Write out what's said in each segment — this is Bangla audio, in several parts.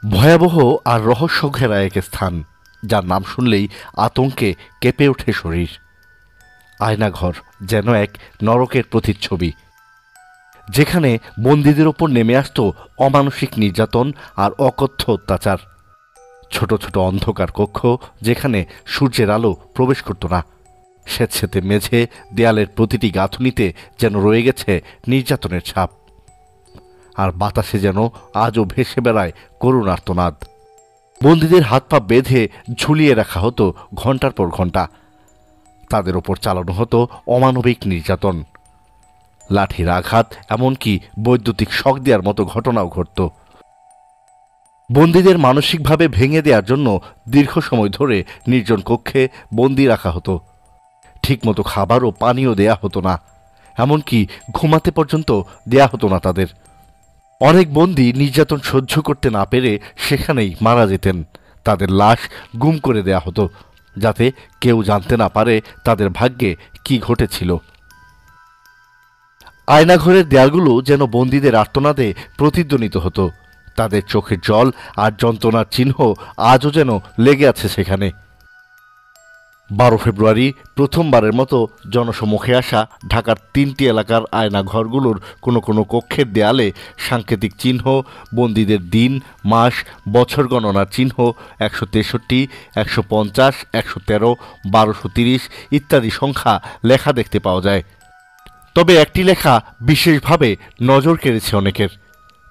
ভয়াবহ আর রহস্য ঘেরা এক স্থান, যার নাম শুনলেই আতঙ্কে কেঁপে ওঠে শরীর। আয়নাঘর যেন এক নরকের প্রতিচ্ছবি, যেখানে বন্দীদের ওপর নেমে আসত অমানসিক নির্যাতন আর অকথ্য অত্যাচার। ছোট ছোট অন্ধকার কক্ষ, যেখানে সূর্যের আলো প্রবেশ করত না। স্যাঁতসেঁতে মেঝে, দেয়ালের প্রতিটি গাঁথুনিতে যেন রয়ে গেছে নির্যাতনের ছাপ। আর বাতাসে যেন আজও ভেসে বেড়ায় করুণ আর্তনাদ। বন্দীদের হাত পা বেঁধে ঝুলিয়ে রাখা হতো ঘণ্টার পর ঘণ্টা। তাদের ওপর চালানো হতো অমানবিক নির্যাতন, লাঠির আঘাত, এমনকি বৈদ্যুতিক শক দেওয়ার মতো ঘটনাও ঘটত। বন্দীদের মানসিকভাবে ভেঙে দেওয়ার জন্য দীর্ঘ সময় ধরে নির্জন কক্ষে বন্দি রাখা হতো। ঠিকমতো খাবার ও পানীয় দেয়া হতো না, এমনকি ঘুমাতে পর্যন্ত দেয়া হতো না তাদের। অনেক বন্দী নির্যাতন সহ্য করতে না পেরে সেখানেই মারা যেতেন। তাদের লাশ গুম করে দেয়া হতো, যাতে কেউ জানতে না পারে তাদের ভাগ্যে কি ঘটেছিল। আয়নাঘরের দেয়ালগুলো যেন বন্দীদের আর্তনাদে প্রতিধ্বনিত হতো। তাদের চোখের জল আর যন্ত্রণার চিহ্ন আজও যেন লেগে আছে সেখানে। 12 ফেব্রুয়ারি প্রথমবারের মতো জনসমক্ষে আসা ঢাকার 3টি এলাকার আয়নাঘরগুলোর কোনো কোনো কক্ষের দেয়ালে সাংকেতিক চিহ্ন, বন্দীদের দিন, মাস, বছর গণনার চিহ্ন 163, 150, 113, 1230 ইত্যাদি সংখ্যা লেখা দেখতে পাওয়া যায়। তবে একটি লেখা বিশেষভাবে নজর কেড়েছে অনেকের।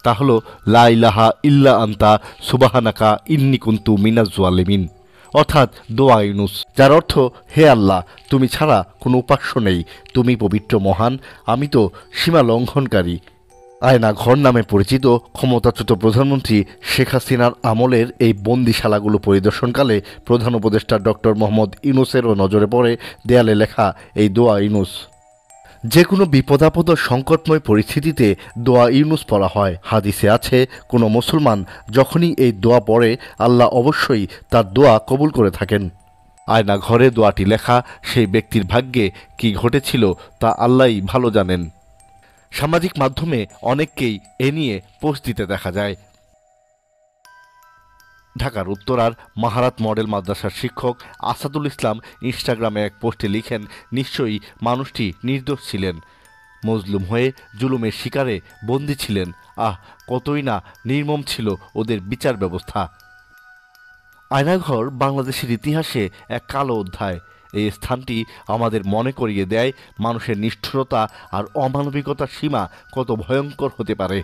তা হল লা ইলাহা ইল্লা আনতা সুবহানাকা ইন্নী কুনতু মিনাজ জালিমিন, অর্থাৎ দোয়া ইউনুস, যার অর্থ হে আল্লাহ, তুমি ছাড়া কোনো উপাস্য নেই, তুমি পবিত্র মহান, আমি তো সীমা লঙ্ঘনকারী। আয়নাঘর নামে পরিচিত ক্ষমতাচ্যুত প্রধানমন্ত্রী শেখ হাসিনার আমলের এই বন্দিশালাগুলো পরিদর্শনকালে প্রধান উপদেষ্টা ডক্টর মোহাম্মদ ইউনুসেরও নজরে পড়ে দেয়ালে লেখা এই দোয়া ইউনুস। যে কোনো বিপদাপদ সংকটময় পরিস্থিতিতে দোয়া ইউনুস পড়া হয়। হাদিসে আছে, কোনো মুসলমান যখনই এই দোয়া পড়ে আল্লাহ অবশ্যই তার দোয়া কবুল করে থাকেন। আয়নাঘরে দোয়াটি লেখা সেই ব্যক্তির ভাগ্যে কি ঘটেছিল তা আল্লাহই ভালো জানেন। সামাজিক মাধ্যমে অনেককেই এ নিয়ে পোস্ট দিতে দেখা যায়। ঢাকার উত্তরার মাহারাত মডেল মাদ্রাসার শিক্ষক আসাদুল ইসলাম ইনস্টাগ্রামে এক পোস্টে লিখেন, নিশ্চয়ই মানুষটি নির্দোষ ছিলেন, মজলুম হয়ে জুলুমের শিকারে বন্দী ছিলেন। কতই না নির্মম ছিল ওদের বিচার ব্যবস্থা। আয়নাঘর বাংলাদেশের ইতিহাসে এক কালো অধ্যায়। এই স্থানটি আমাদের মনে করিয়ে দেয় মানুষের নিষ্ঠুরতা আর অমানবিকতার সীমা কত ভয়ঙ্কর হতে পারে।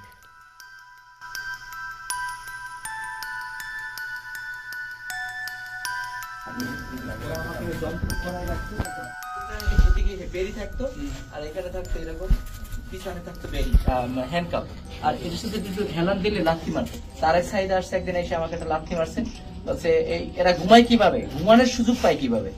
বেরি থাকতো আর এখানে থাকতো এরকম, পিছনে থাকতো বেরি হ্যান্ডকাপ, আর এর সাথে দুটো হেলান দিলে লাথি মারতো। তার এক সাইডে আসছে একদিন এসে আমাকে একটা লাথি মারছে, বলছে এরা ঘুমায় কিভাবে, ঘুমানোর সুযোগ পায় কিভাবে।